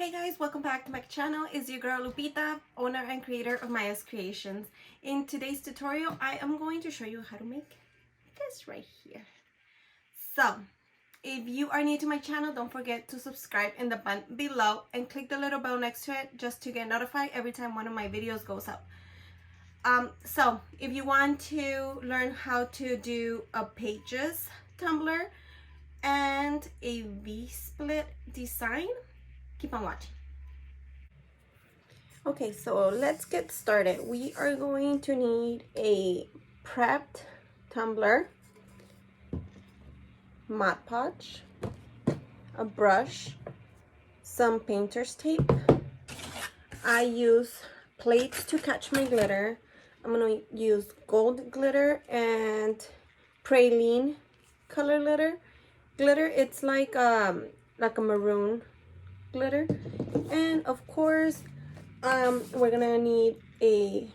Hey guys, welcome back to my channel. It's your girl Lupita, owner and creator of Maya's Creations. In today's tutorial, I am going to show you how to make this right here. So, if you are new to my channel, don't forget to subscribe in the button below and click the little bell next to it just to get notified every time one of my videos goes up. So, if you want to learn how to do a pages tumbler and a V-split design, keep on watching. Okay, so let's get started. We are going to need a prepped tumbler, Mod Podge, a brush, some painter's tape. I use plates to catch my glitter. I'm gonna use gold glitter and praline color glitter. It's like a maroon glitter, and of course we're gonna need a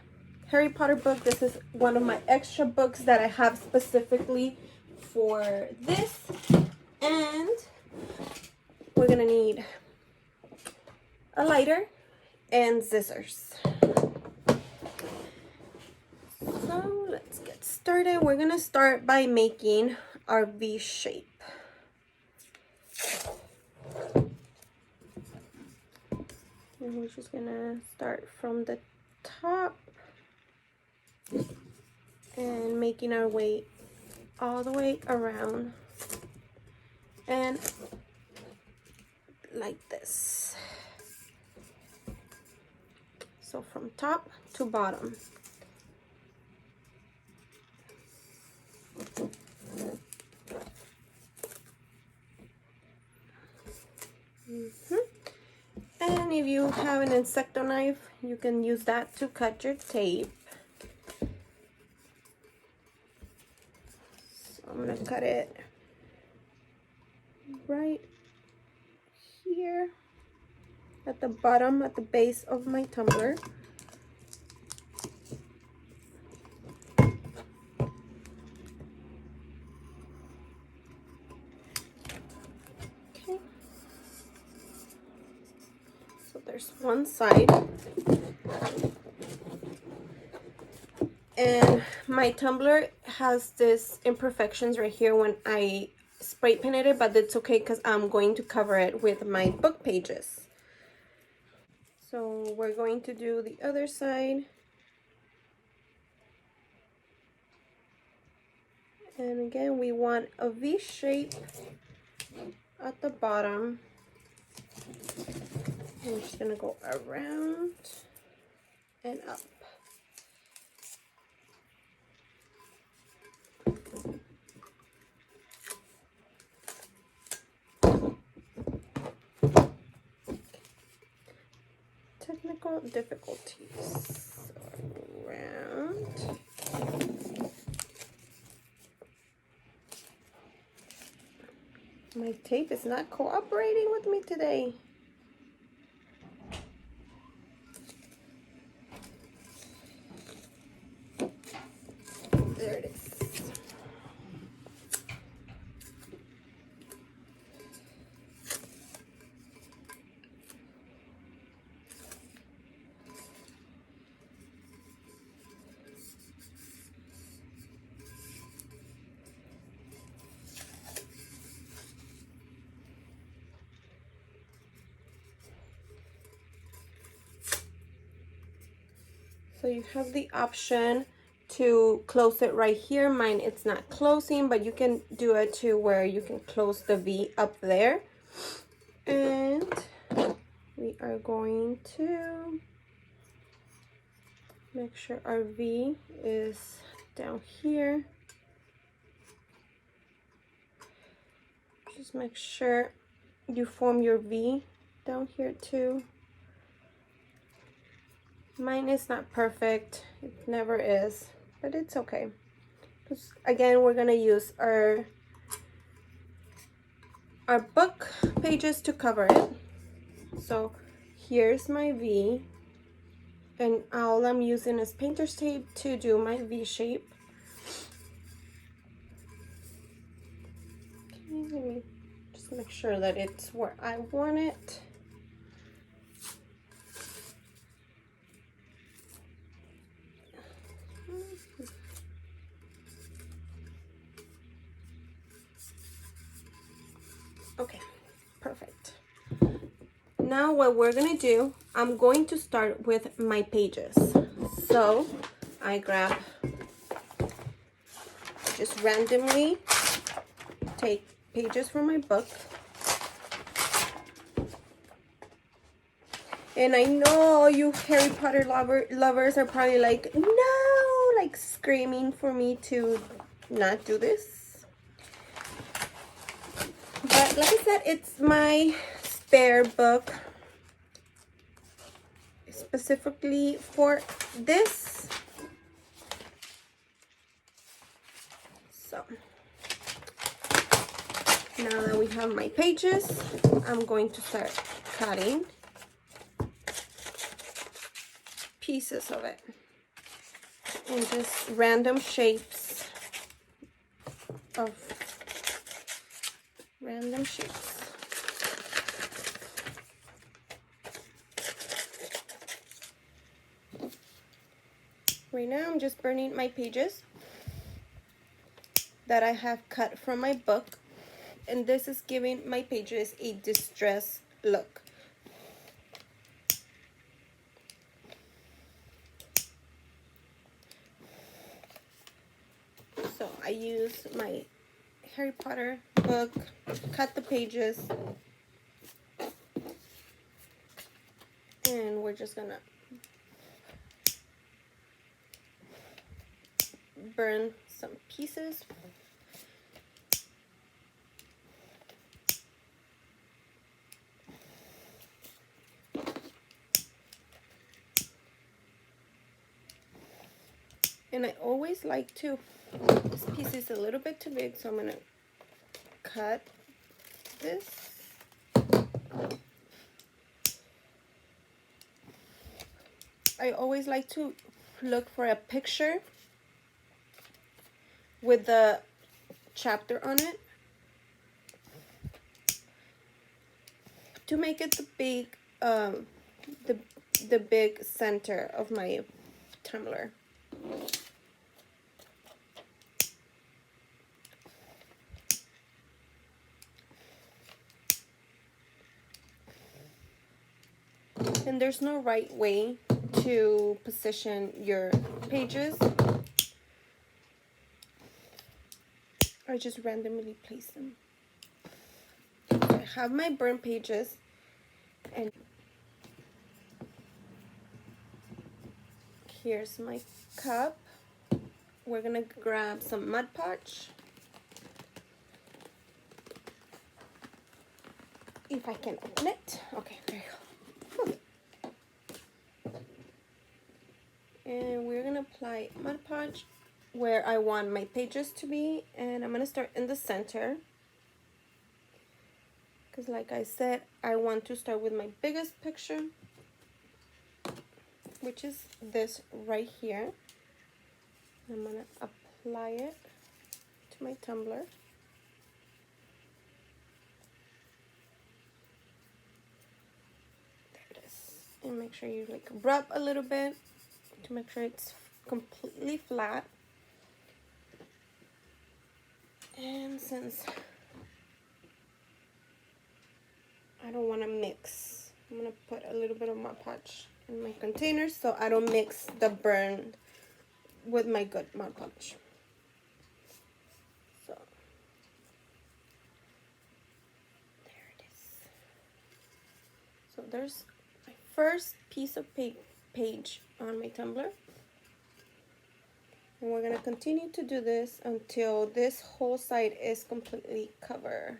Harry Potter book. This is one of my extra books that I have specifically for this, and we're gonna need a lighter and scissors. So let's get started. We're gonna start by making our V shape. And we're just gonna start from the top and making our way all the way around and like this. So from top to bottom. And if you have an X-Acto knife, you can use that to cut your tape. So I'm gonna cut it right here at the bottom, at the base of my tumbler. Okay. So there's one side. And my tumbler has this imperfections right here when I spray painted it, but that's okay because I'm going to cover it with my book pages. So we're going to do the other side. And again, we want a V shape at the bottom. I'm just gonna go around and up. Technical difficulties. So around. My tape is not cooperating with me today. There it is. So you have the option to close it right here. Mine, it's not closing, but you can do it to where you can close the V up there. And we are going to make sure our V is down here. Just make sure you form your V down here too. Mine is not perfect, it never is, but it's okay. Because again, we're gonna use our book pages to cover it. So here's my V, and all I'm using is painter's tape to do my V shape. Okay, let me just make sure that it's where I want it. Okay, perfect. Now what we're gonna do, I'm going to start with my pages. So I grab, just randomly take pages from my book. And I know you Harry Potter lovers are probably like, no, like screaming for me to not do this. But like I said, it's my spare book specifically for this. So now that we have my pages, I'm going to start cutting pieces of it in just random shapes Right now I'm just burning my pages that I have cut from my book, and this is giving my pages a distressed look. So I use my Harry Potter book, cut the pages, and we're just gonna burn some pieces. And I always like to, this piece is a little bit too big, so I'm gonna cut this. I always like to look for a picture with the chapter on it to make it the big the big center of my tumbler. And there's no right way to position your pages. I just randomly place them. I have my burnt pages, and here's my cup. We're gonna grab some Mod Podge. If I can open it. Okay, there you go. And we're gonna apply Mod Podge where I want my pages to be, and I'm gonna start in the center because, like I said, I want to start with my biggest picture, which is this right here. I'm gonna apply it to my tumbler. There it is. And make sure you like rub a little bit to make sure it's completely flat. And since I don't want to mix, I'm going to put a little bit of Mod Podge in my container so I don't mix the burn with my good Mod Podge. So there it is. So there's my first piece of page on my tumbler. And we're going to continue to do this until this whole side is completely covered.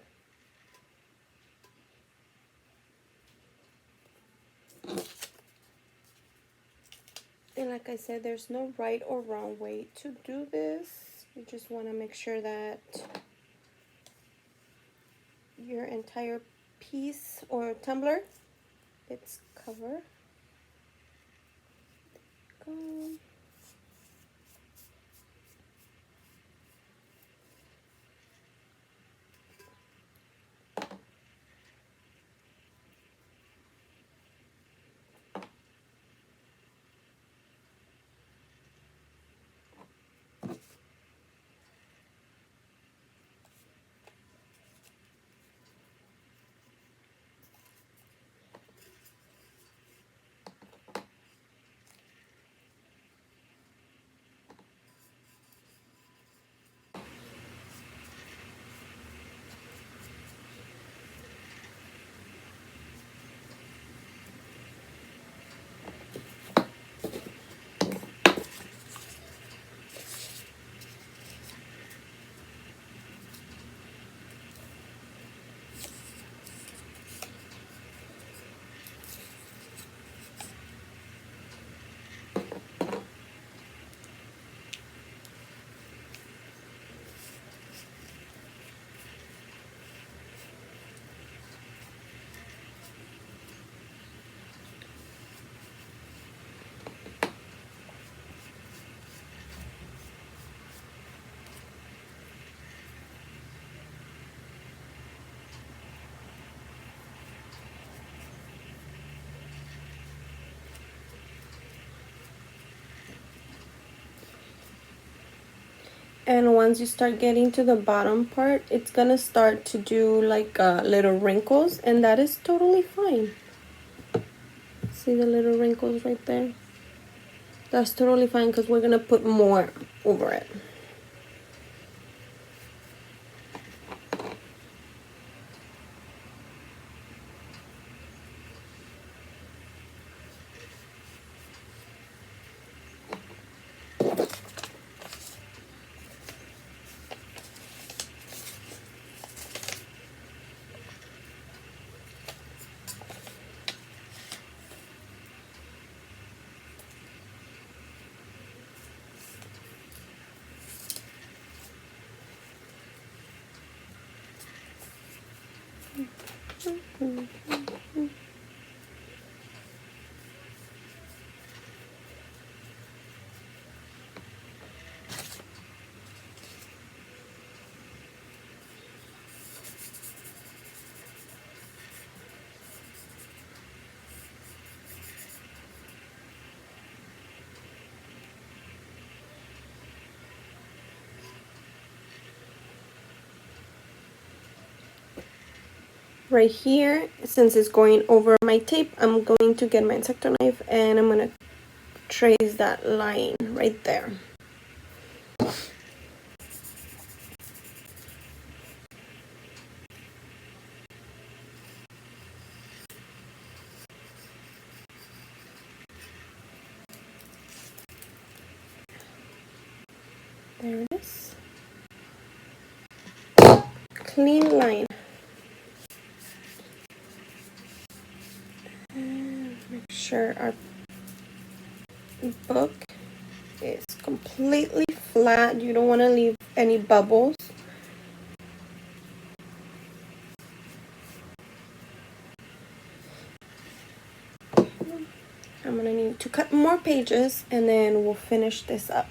And like I said, there's no right or wrong way to do this. You just want to make sure that your entire piece or tumbler, it's covered. Go. And once you start getting to the bottom part, it's gonna start to do like little wrinkles, and that is totally fine. See the little wrinkles right there? That's totally fine because we're gonna put more over it. Right here, since it's going over my tape, I'm going to get my X-Acto knife and I'm gonna trace that line right there. There it is. Clean line. And make sure our book is completely flat. You don't want to leave any bubbles. I'm gonna need to cut more pages and then we'll finish this up.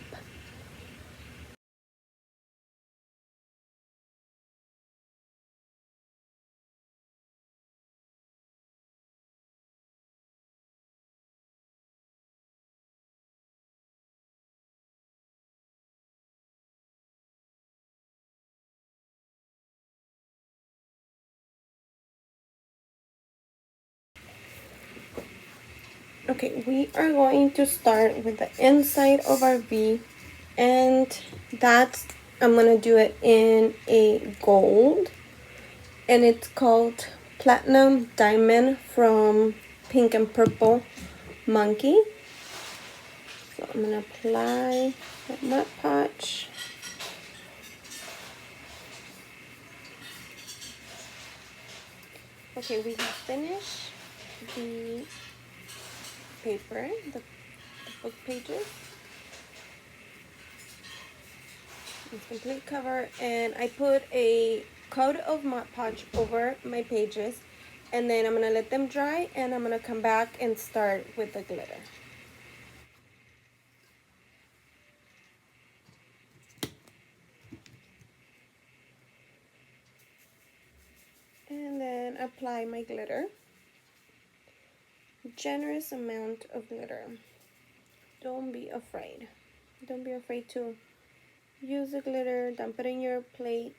Okay, we are going to start with the inside of our V, and that's, I'm gonna do it in a gold, and it's called Platinum Diamond from Pink and Purple Monkey. So I'm gonna apply that Mod Podge. Okay, we have finished the paper, the book pages. It's complete cover, and I put a coat of Mod Podge over my pages, and then I'm gonna let them dry, and I'm gonna come back and start with the glitter. And then apply my glitter. Generous amount of glitter. Don't be afraid. Don't be afraid to use the glitter, dump it in your plate.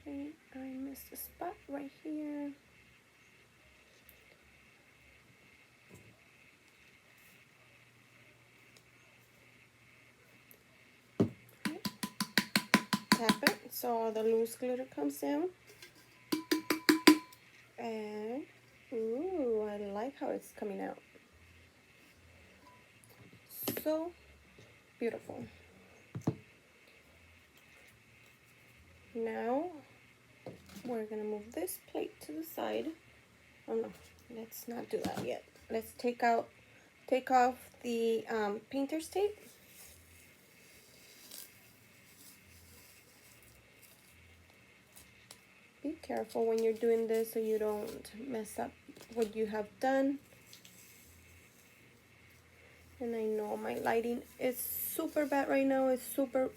Okay, I missed a spot right here. Tap it so all the loose glitter comes down. And ooh, I like how it's coming out. So beautiful. Now we're gonna move this plate to the side. Oh no, let's not do that yet. Let's take off the painter's tape. Oops. Careful when you're doing this so you don't mess up what you have done. And I know my lighting is super bad right now. It's super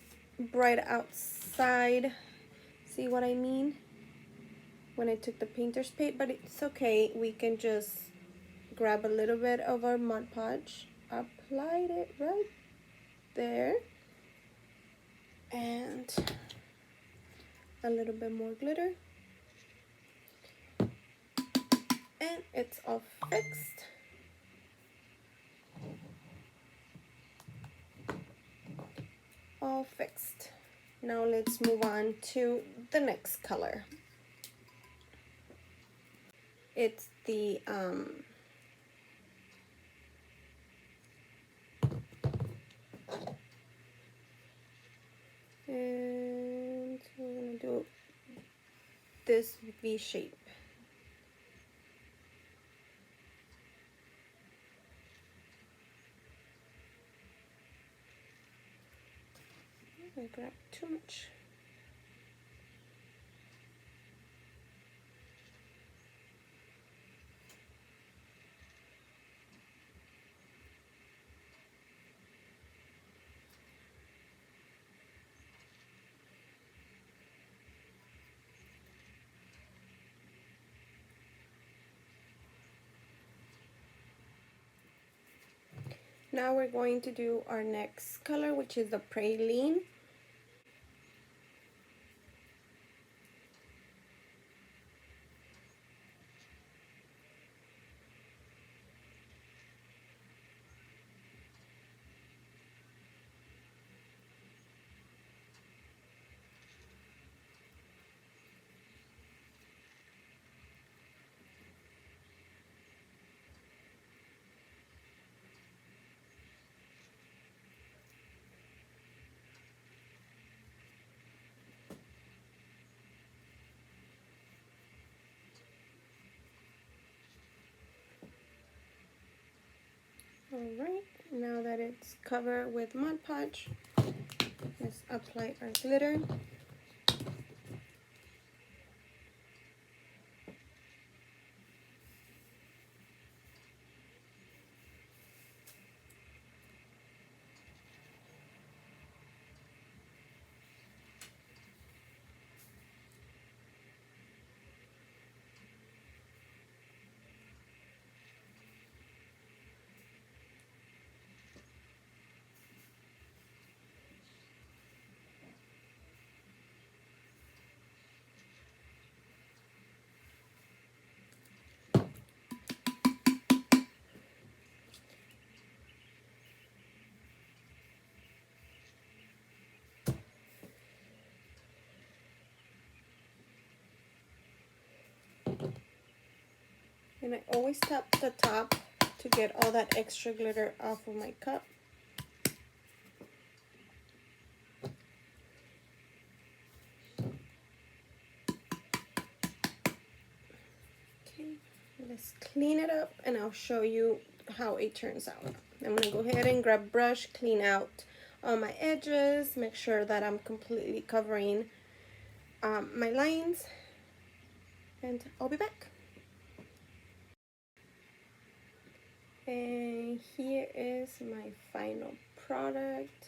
bright outside. See what I mean? When I took the painter's paint, but it's okay. We can just grab a little bit of our Mod Podge, applied it right there, and a little bit more glitter, and it's all fixed. All fixed. Now let's move on to the next color. It's the and we're gonna do this V shape. I grabbed too much. Now we're going to do our next color, which is the praline. Alright, now that it's covered with Mod Podge, let's apply our glitter. And I always tap the top to get all that extra glitter off of my cup. Okay, let's clean it up and I'll show you how it turns out. I'm gonna go ahead and grab brush, clean out all my edges, make sure that I'm completely covering my lines, and I'll be back. And here is my final product.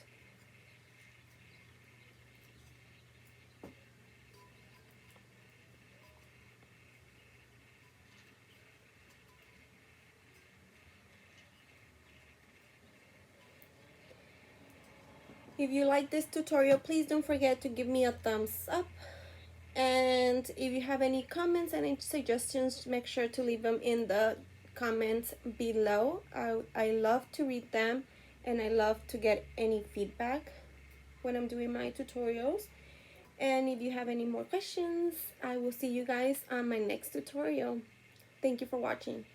If you like this tutorial, please don't forget to give me a thumbs up. And if you have any comments and any suggestions, make sure to leave them in the comments below. I love to read them, and I love to get any feedback when I'm doing my tutorials. And if you have any more questions, I will see you guys on my next tutorial. Thank you for watching.